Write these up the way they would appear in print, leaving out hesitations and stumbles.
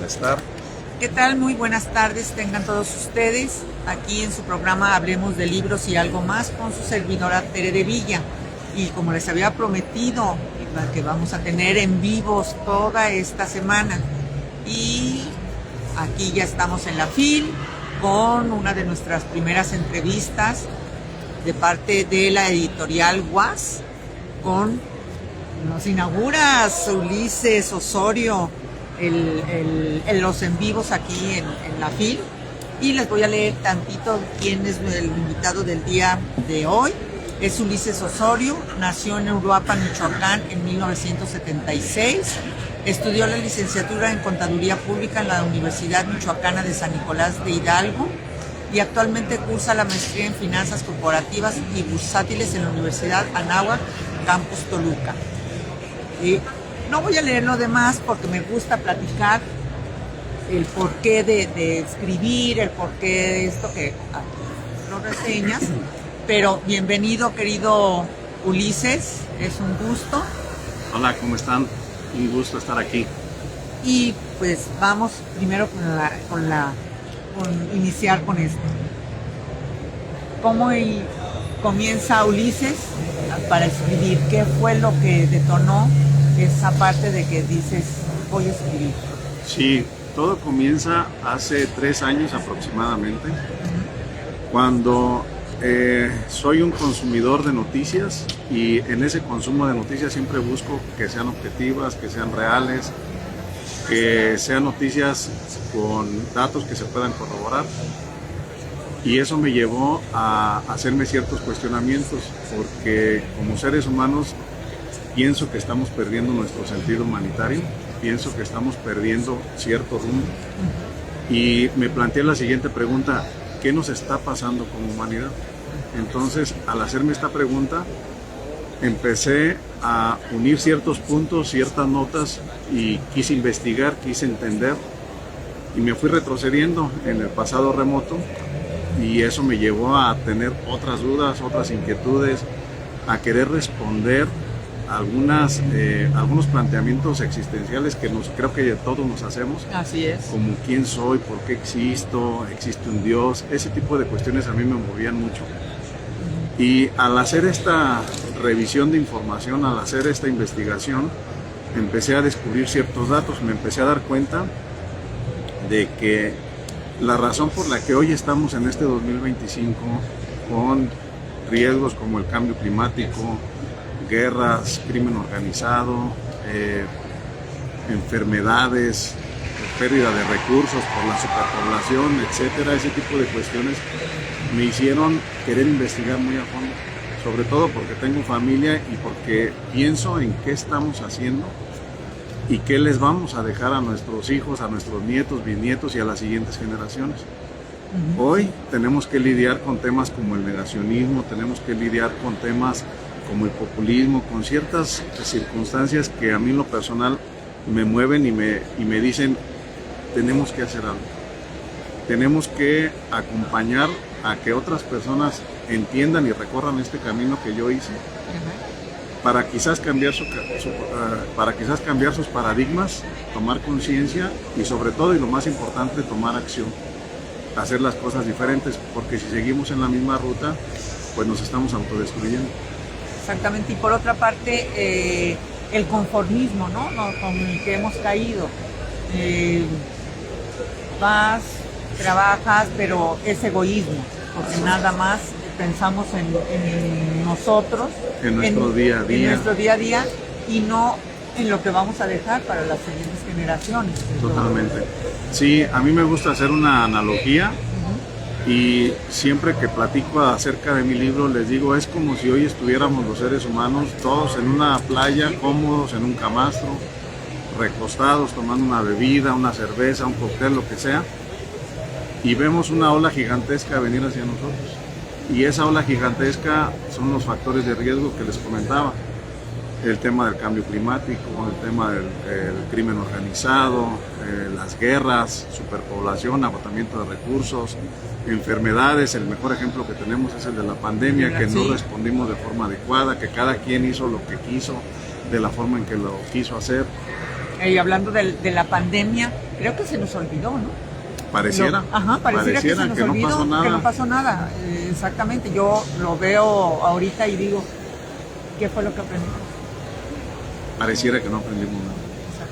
estar. ¿Qué tal? Muy buenas tardes tengan todos ustedes aquí en su programa Hablemos de Libros y Algo Más con su servidora Tere de Villa. Y como les había prometido, que vamos a tener en vivos toda esta semana. Y aquí ya estamos en la FIL con una de nuestras primeras entrevistas de parte de la editorial UAS con, nos inaugura Ulises Osorio los en vivos aquí en la FIL, y les voy a leer tantito quién es el invitado del día de hoy. Es Ulises Osorio, nació en Uruapan, Michoacán en 1976, estudió la licenciatura en Contaduría Pública en la Universidad Michoacana de San Nicolás de Hidalgo y actualmente cursa la maestría en Finanzas Corporativas y Bursátiles en la Universidad Anáhuac, Campus Toluca. Y no voy a leer lo demás porque me gusta platicar el porqué de escribir, el porqué de esto que aquí lo reseñas. Pero bienvenido, querido Ulises, es un gusto. Hola, ¿cómo están? Un gusto estar aquí. Y pues vamos primero con iniciar con esto. ¿Cómo comienza Ulises para escribir? ¿Qué fue lo que detonó esa parte de que dices, voy a escribir? Sí, todo comienza hace 3 años aproximadamente, cuando soy un consumidor de noticias, y en ese consumo de noticias siempre busco que sean objetivas, que sean reales, que sean noticias con datos que se puedan corroborar. Y eso me llevó a hacerme ciertos cuestionamientos, porque como seres humanos pienso que estamos perdiendo nuestro sentido humanitario, pienso que estamos perdiendo cierto rumbo, y me planteé la siguiente pregunta: ¿qué nos está pasando como humanidad? Entonces, al hacerme esta pregunta, empecé a unir ciertos puntos, ciertas notas, y quise investigar, quise entender, y me fui retrocediendo en el pasado remoto, y eso me llevó a tener otras dudas, otras inquietudes, a querer responder algunos planteamientos existenciales que creo que todos nos hacemos. Así es. Como quién soy, por qué existo, existe un Dios, ese tipo de cuestiones a mí me movían mucho. Y al hacer esta revisión de información, al hacer esta investigación, empecé a descubrir ciertos datos, me empecé a dar cuenta de que la razón por la que hoy estamos en este 2025 con riesgos como el cambio climático, guerras, crimen organizado, enfermedades, pérdida de recursos por la superpoblación, etcétera, ese tipo de cuestiones me hicieron querer investigar muy a fondo, sobre todo porque tengo familia y porque pienso en qué estamos haciendo y qué les vamos a dejar a nuestros hijos, a nuestros nietos, bisnietos y a las siguientes generaciones. Hoy tenemos que lidiar con temas como el negacionismo, tenemos que lidiar con temas como el populismo, con ciertas circunstancias que a mí en lo personal me mueven y me dicen, tenemos que hacer algo. Tenemos que acompañar a que otras personas entiendan y recorran este camino que yo hice, para quizás cambiar sus paradigmas, tomar conciencia y sobre todo, y lo más importante, tomar acción, hacer las cosas diferentes, porque si seguimos en la misma ruta, pues nos estamos autodestruyendo. Exactamente, y por otra parte, el conformismo, ¿no? Con el que hemos caído. Vas, trabajas, pero es egoísmo, porque nada más pensamos en nosotros, en nuestro día a día, y no en lo que vamos a dejar para las siguientes generaciones. Totalmente. Sí, a mí me gusta hacer una analogía. Y siempre que platico acerca de mi libro les digo, es como si hoy estuviéramos los seres humanos todos en una playa, cómodos en un camastro, recostados, tomando una bebida, una cerveza, un cóctel, lo que sea, y vemos una ola gigantesca venir hacia nosotros. Y esa ola gigantesca son los factores de riesgo que les comentaba. El tema del cambio climático, el tema del crimen organizado, las guerras, superpoblación, agotamiento de recursos, enfermedades. El mejor ejemplo que tenemos es el de la pandemia, que no respondimos de forma adecuada, que cada quien hizo lo que quiso, de la forma en que lo quiso hacer. Y hablando de la pandemia, creo que se nos olvidó, ¿no? Pareciera, Pareciera que se nos olvidó, no pasó nada. que no pasó nada. Exactamente, yo lo veo ahorita y digo, ¿qué fue lo que aprendimos? Pareciera que no aprendimos nada.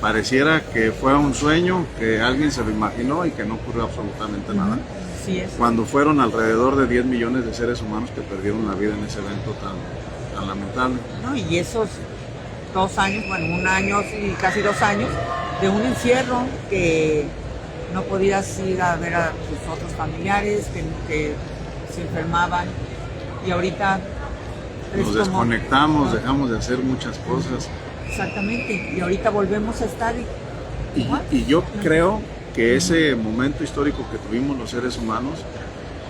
Pareciera que fue un sueño, que alguien se lo imaginó y que no ocurrió absolutamente nada. Sí es. Cuando fueron alrededor de 10 millones de seres humanos que perdieron la vida en ese evento tan lamentable. ¿No? Y esos 2 años, bueno, 1 año y casi 2 años de un encierro que no podías ir a ver a tus otros familiares que se enfermaban, y ahorita nos desconectamos, dejamos de hacer muchas cosas. Exactamente, y ahorita volvemos a estar y yo creo que ese momento histórico que tuvimos los seres humanos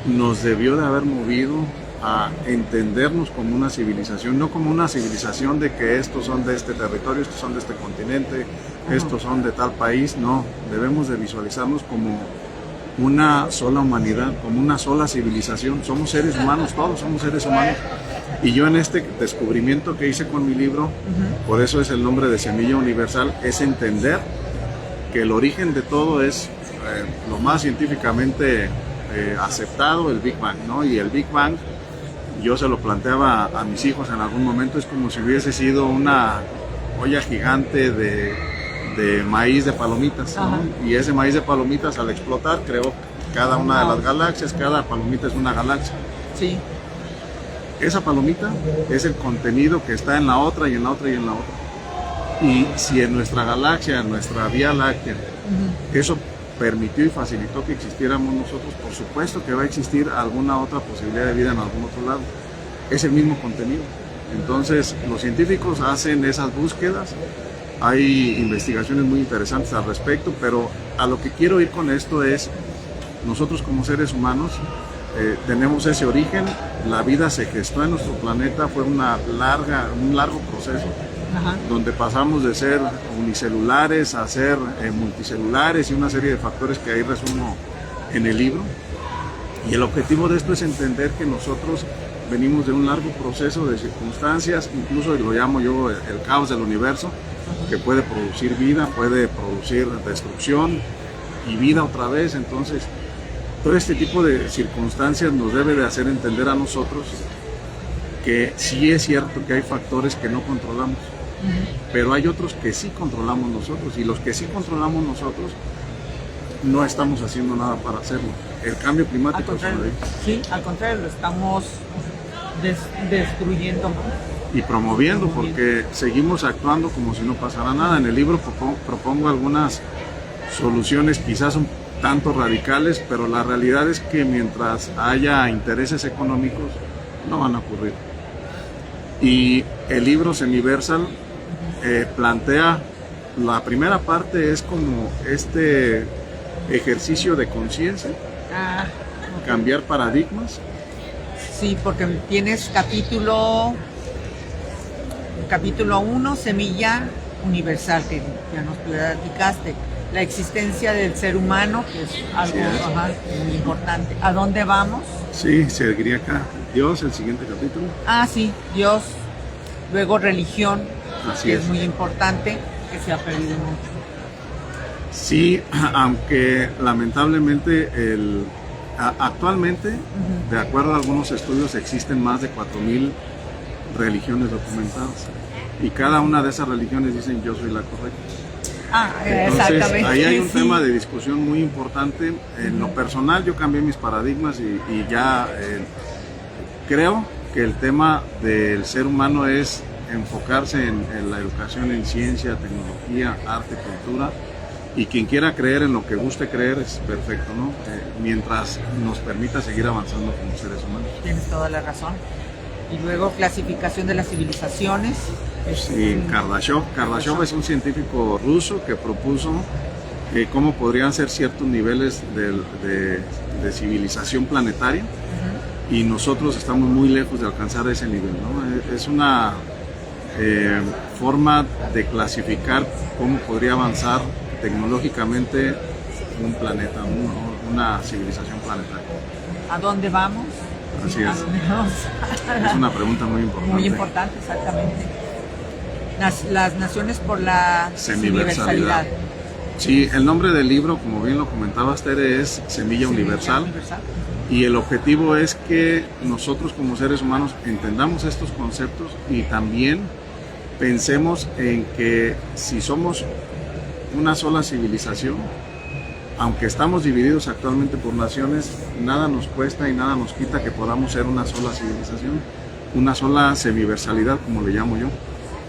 nos debió de haber movido a entendernos como una civilización, no como una civilización de que estos son de este territorio, estos son de este continente, estos son de tal país. No, debemos de visualizarnos como una sola humanidad, como una sola civilización. Somos seres humanos, todos somos seres humanos. Y yo en este descubrimiento que hice con mi libro, por eso es el nombre de Semilla Universal, es entender que el origen de todo es lo más científicamente aceptado, el Big Bang, ¿no? Y el Big Bang, yo se lo planteaba a mis hijos en algún momento, es como si hubiese sido una olla gigante de maíz de palomitas, ¿no? Y ese maíz de palomitas, al explotar, creó cada una de las galaxias. Cada palomita es una galaxia. Sí. Esa palomita es el contenido que está en la otra y en la otra y en la otra. Y si en nuestra galaxia, en nuestra Vía Láctea, eso permitió y facilitó que existiéramos nosotros, por supuesto que va a existir alguna otra posibilidad de vida en algún otro lado. Es el mismo contenido. Entonces, los científicos hacen esas búsquedas. Hay investigaciones muy interesantes al respecto, pero a lo que quiero ir con esto es, nosotros como seres humanos tenemos ese origen. La vida se gestó en nuestro planeta, fue un largo proceso, donde pasamos de ser unicelulares a ser multicelulares y una serie de factores que ahí resumo en el libro. Y el objetivo de esto es entender que nosotros venimos de un largo proceso de circunstancias, incluso lo llamo yo el caos del universo, que puede producir vida, puede producir destrucción y vida otra vez. Entonces, todo este tipo de circunstancias nos debe de hacer entender a nosotros que sí es cierto que hay factores que no controlamos, pero hay otros que sí controlamos nosotros, y los que sí controlamos nosotros no estamos haciendo nada para hacerlo. El cambio climático, al contrario, lo estamos destruyendo y promoviendo, porque seguimos actuando como si no pasara nada. En el libro propongo algunas soluciones quizás un tanto radicales, pero la realidad es que mientras haya intereses económicos no van a ocurrir. Y el libro Semiversal plantea, la primera parte es como este ejercicio de conciencia, cambiar paradigmas. Sí, porque tienes capítulo 1, Semilla Universal, que ya nos platicaste. La existencia del ser humano, que es algo muy importante. ¿A dónde vamos? Sí, seguiría acá. Dios, el siguiente capítulo. Sí, Dios. Luego religión, que es muy importante, que se ha perdido mucho. Sí, aunque lamentablemente actualmente, de acuerdo a algunos estudios, existen más de 4,000 religiones documentadas. Y cada una de esas religiones dicen yo soy la correcta. Entonces, exactamente. Ahí hay un tema de discusión muy importante. En lo personal yo cambié mis paradigmas y ya creo que el tema del ser humano es enfocarse en la educación en ciencia, tecnología, arte, cultura, y quien quiera creer en lo que guste creer es perfecto, ¿no? Mientras nos permita seguir avanzando como seres humanos. Tienes toda la razón. Y luego clasificación de las civilizaciones. Sí, Kardashev es un científico ruso que propuso cómo podrían ser ciertos niveles de civilización planetaria, y nosotros estamos muy lejos de alcanzar ese nivel, ¿no? Es una forma de clasificar cómo podría avanzar tecnológicamente un planeta, una civilización planetaria. ¿A dónde vamos? Así es. ¿A dónde vamos? Es una pregunta muy importante. Muy importante, exactamente. Las naciones por la semiversalidad. Sí, el nombre del libro, como bien lo comentabas, Tere, es Semilla Universal. Y el objetivo es que nosotros como seres humanos entendamos estos conceptos y también pensemos en que si somos una sola civilización, aunque estamos divididos actualmente por naciones, nada nos cuesta y nada nos quita que podamos ser una sola civilización, una sola semiversalidad, como le llamo yo.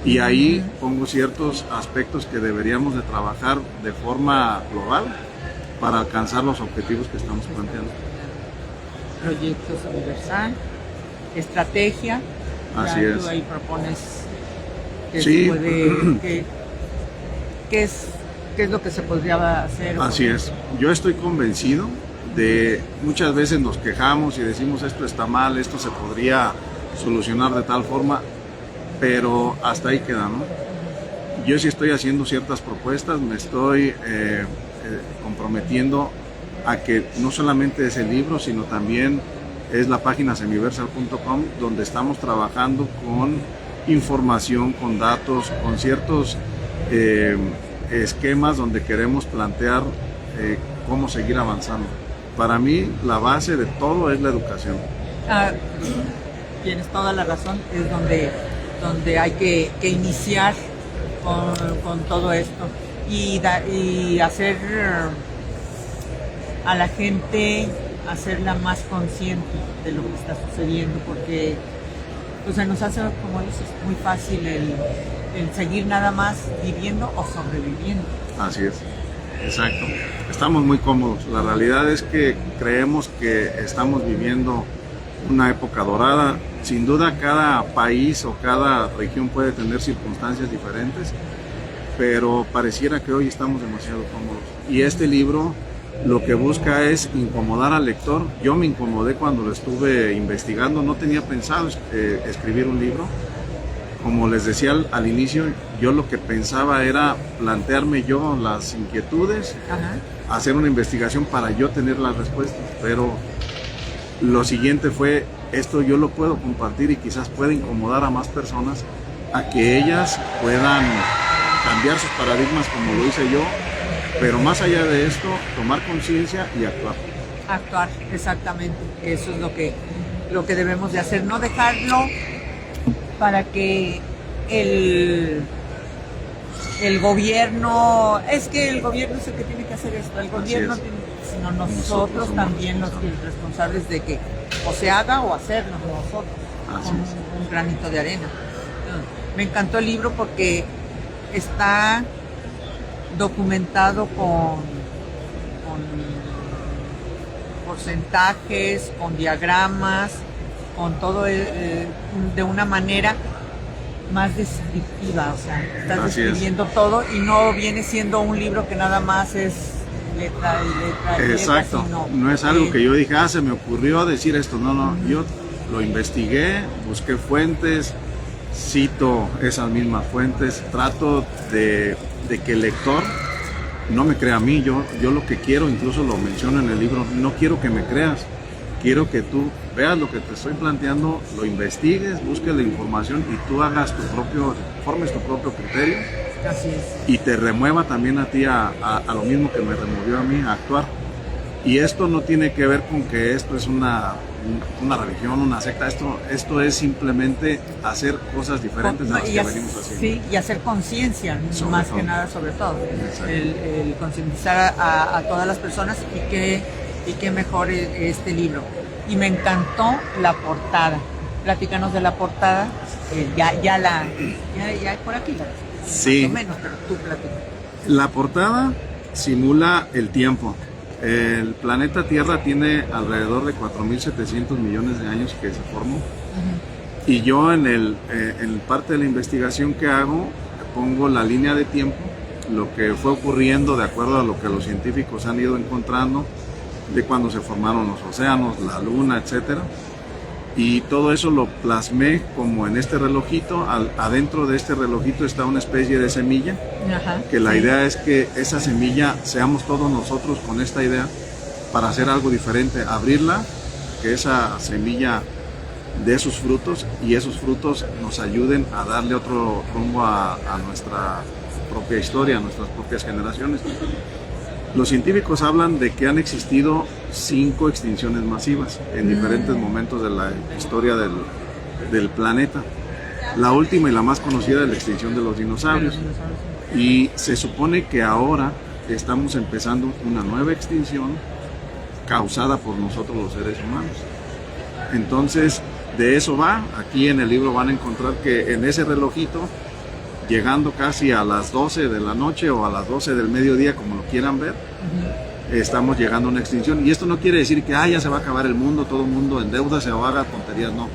Y ahí pongo ciertos aspectos que deberíamos de trabajar de forma global para alcanzar los objetivos que estamos planteando. Proyectos universal, estrategia. Así ya es. Tú ahí propones que Sí. se puede, qué es lo que se podría hacer. Así es. Yo estoy convencido de, muchas veces nos quejamos y decimos esto está mal, esto se podría solucionar de tal forma, pero hasta ahí queda, ¿no? Yo sí estoy haciendo ciertas propuestas, me estoy comprometiendo a que no solamente es el libro, sino también es la página semiversal.com, donde estamos trabajando con información, con datos, con ciertos esquemas donde queremos plantear cómo seguir avanzando. Para mí, la base de todo es la educación. Tienes toda la razón, es donde hay que iniciar con todo esto y hacer a la gente, hacerla más consciente de lo que está sucediendo, porque pues, se nos hace, como dices, muy fácil el seguir nada más viviendo o sobreviviendo. Así es, exacto. Estamos muy cómodos. La realidad es que creemos que estamos viviendo una época dorada. Sin duda cada país o cada región puede tener circunstancias diferentes, pero pareciera que hoy estamos demasiado cómodos. Y este libro lo que busca es incomodar al lector. Yo me incomodé cuando lo estuve investigando, no tenía pensado escribir un libro. Como les decía al inicio, yo lo que pensaba era plantearme yo las inquietudes, hacer una investigación para yo tener las respuestas, pero lo siguiente fue, esto yo lo puedo compartir y quizás pueda incomodar a más personas a que ellas puedan cambiar sus paradigmas como lo hice yo, pero más allá de esto, tomar conciencia y actuar. Actuar, exactamente. Eso es lo que debemos de hacer, no dejarlo para que el gobierno, es que el gobierno es el que tiene que hacer esto, el gobierno tiene, sino nosotros también los responsables de que o se haga o hacerlo nosotros, con un granito de arena. Me encantó el libro porque está documentado con porcentajes, con diagramas, con todo de una manera más descriptiva, o sea, estás describiendo todo y no viene siendo un libro que nada más es letra y letra. Exacto, letra, no es algo que yo dije, se me ocurrió decir esto, no, yo lo investigué, busqué fuentes, cito esas mismas fuentes, trato de que el lector no me crea a mí, yo lo que quiero, incluso lo menciono en el libro, no quiero que me creas, quiero que tú veas lo que te estoy planteando, lo investigues, busques la información y tú hagas formes tu propio criterio. Así es. Y te remueva también a ti a lo mismo que me removió a mí, a actuar. Y esto no tiene que ver con que esto es una religión, una secta, esto es simplemente hacer cosas diferentes de las que venimos haciendo. Sí, y hacer conciencia, más que nada sobre todo. El concientizar a todas las personas y qué mejor este libro. Y me encantó la portada. Platícanos de la portada, ya por aquí. Sí. Más o menos, pero tú platicas. La portada simula el tiempo. El planeta Tierra tiene alrededor de 4.700 millones de años que se formó. Y yo en parte de la investigación que hago pongo la línea de tiempo, lo que fue ocurriendo de acuerdo a lo que los científicos han ido encontrando, de cuando se formaron los océanos, la luna, etcétera. Y todo eso lo plasmé como en este relojito. Adentro de este relojito está una especie de semilla, que la idea es que esa semilla seamos todos nosotros con esta idea para hacer algo diferente, abrirla, que esa semilla dé sus frutos y esos frutos nos ayuden a darle otro rumbo a propia historia, nuestras propias generaciones. Los científicos hablan de que han existido 5 extinciones masivas en diferentes momentos de la historia del planeta. La última y la más conocida es la extinción de los dinosaurios. Y se supone que ahora estamos empezando una nueva extinción causada por nosotros los seres humanos. Entonces, de eso va. Aquí en el libro van a encontrar que en ese relojito, llegando casi a las 12 de la noche o a las 12 del mediodía, como lo quieran ver, estamos llegando a una extinción. Y esto no quiere decir que ya se va a acabar el mundo, todo el mundo en deuda, se haga tonterías, no.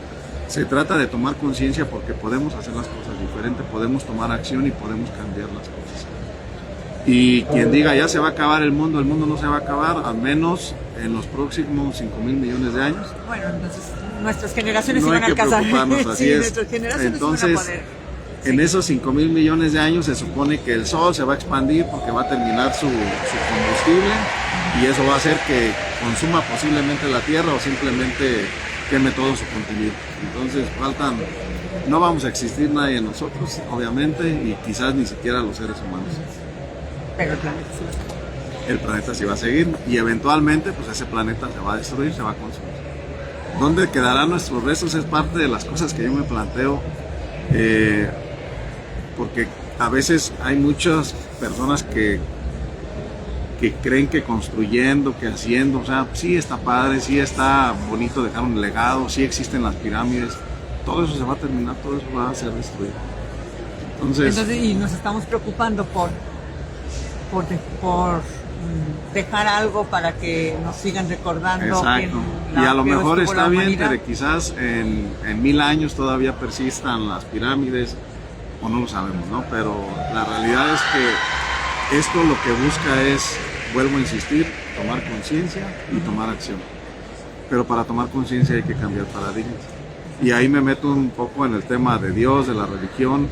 Se trata de tomar conciencia porque podemos hacer las cosas diferentes, podemos tomar acción y podemos cambiar las cosas. Y quien diga ya se va a acabar el mundo no se va a acabar, al menos en los próximos 5,000 millones de años. Bueno, entonces nuestras generaciones no se van a alcanzar. No hay que preocuparnos, así sí, es. Nuestras generaciones entonces, se van a poner. en esos 5,000 millones de años se supone que el Sol se va a expandir porque va a terminar su combustible y eso va a hacer que consuma posiblemente la Tierra o simplemente queme todo su contenido. Entonces no vamos a existir nadie de nosotros, obviamente, y quizás ni siquiera los seres humanos. Pero el planeta sí va a seguir. El planeta sí va a seguir y eventualmente pues ese planeta se va a destruir, se va a consumir. ¿Dónde quedarán nuestros restos? Es parte de las cosas que yo me planteo, porque a veces hay muchas personas que creen que construyendo, que haciendo, o sea, sí está padre, sí está bonito dejar un legado, sí existen las pirámides, todo eso se va a terminar, todo eso va a ser destruido. Entonces y nos estamos preocupando por dejar algo para que nos sigan recordando. Exacto. Y a lo mejor está bien que quizás en 1000 años todavía persistan las pirámides, o no lo sabemos, ¿no? Pero la realidad es que esto lo que busca es, vuelvo a insistir, tomar conciencia y tomar acción. Pero para tomar conciencia hay que cambiar paradigmas. Y ahí me meto un poco en el tema de Dios, de la religión,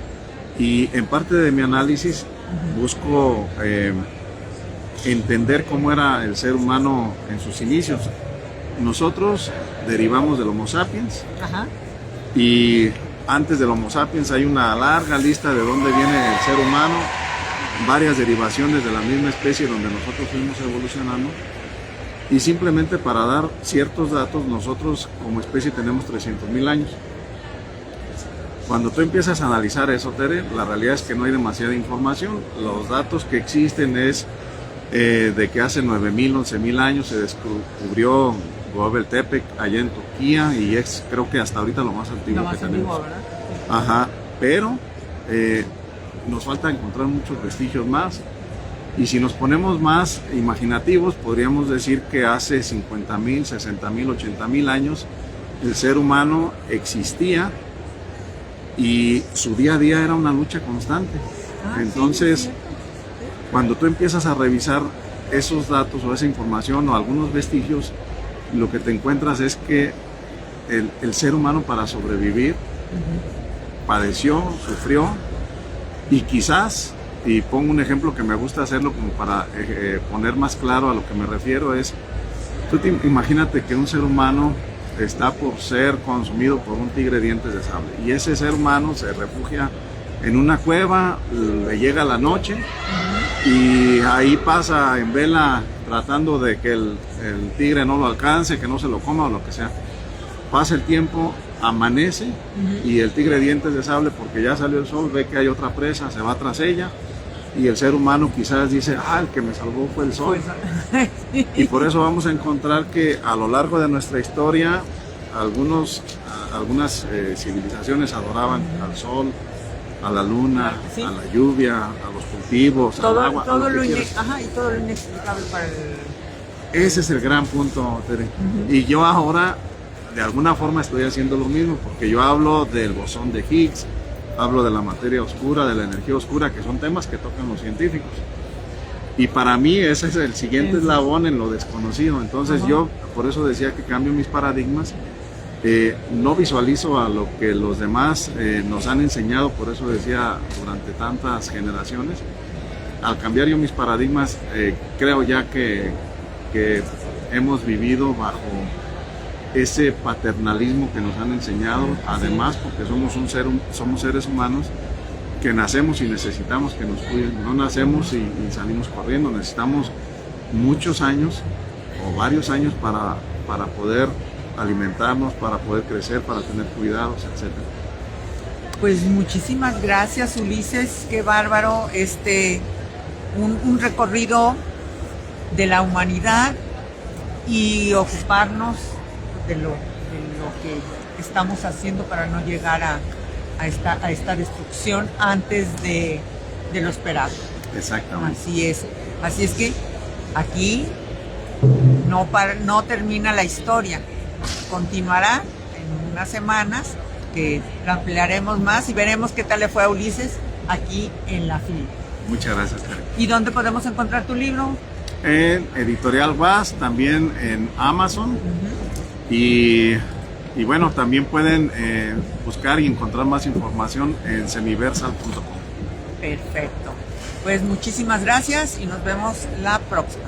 y en parte de mi análisis busco entender cómo era el ser humano en sus inicios. Nosotros derivamos del Homo sapiens. Ajá. Y antes del Homo sapiens hay una larga lista de dónde viene el ser humano, varias derivaciones de la misma especie donde nosotros fuimos evolucionando. Y simplemente para dar ciertos datos, nosotros como especie tenemos 300,000 años. Cuando tú empiezas a analizar eso, Tere, la realidad es que no hay demasiada información. Los datos que existen es de que hace 9,000, 11,000 años se descubrió Göbekli Tepe allá en Turquía y es creo que hasta ahorita lo más antiguo que tenemos. ¿Verdad? Ajá, pero nos falta encontrar muchos vestigios más. Y si nos ponemos más imaginativos, podríamos decir que hace 50,000, 60,000, 80,000 años el ser humano existía y su día a día era una lucha constante. Entonces, sí. Cuando tú empiezas a revisar esos datos o esa información o algunos vestigios, lo que te encuentras es que el ser humano para sobrevivir padeció, sufrió y quizás, y pongo un ejemplo que me gusta hacerlo como para poner más claro a lo que me refiero, es, imagínate que un ser humano está por ser consumido por un tigre de dientes de sable y ese ser humano se refugia en una cueva, le llega la noche y ahí pasa en vela tratando de que el tigre no lo alcance, que no se lo coma o lo que sea. Pasa el tiempo, amanece y el tigre de dientes de sable, porque ya salió el sol, ve que hay otra presa, se va tras ella y el ser humano quizás dice, el que me salvó fue el sol. Y por eso vamos a encontrar que a lo largo de nuestra historia algunas civilizaciones adoraban al sol, a la luna, sí, a la lluvia, a los cultivos, al agua, todo lo inexplicable para el... Ese es el gran punto, Tere. Y yo ahora de alguna forma estoy haciendo lo mismo, porque yo hablo del bosón de Higgs, hablo de la materia oscura, de la energía oscura, que son temas que tocan los científicos. Y para mí ese es el siguiente eslabón en lo desconocido. Entonces yo por eso decía que cambio mis paradigmas. No visualizo a lo que los demás nos han enseñado, por eso decía durante tantas generaciones. Al cambiar yo mis paradigmas, creo ya que hemos vivido bajo ese paternalismo que nos han enseñado, además porque somos seres humanos que nacemos y necesitamos que nos cuiden. No nacemos y salimos corriendo, necesitamos muchos años o varios años para poder alimentarnos, para poder crecer, para tener cuidados, etc. Pues muchísimas gracias, Ulises, qué bárbaro, un recorrido de la humanidad y ocuparnos de lo que estamos haciendo para no llegar a esta destrucción antes de lo esperado. Exactamente. Así es que aquí no termina la historia, continuará en unas semanas que la ampliaremos más y veremos qué tal le fue a Ulises aquí en la FIL. Muchas gracias, Karen. ¿Y dónde podemos encontrar tu libro? En Editorial Was, también en Amazon. Y bueno, también pueden buscar y encontrar más información en semiversal.com. Perfecto. Pues muchísimas gracias y nos vemos la próxima.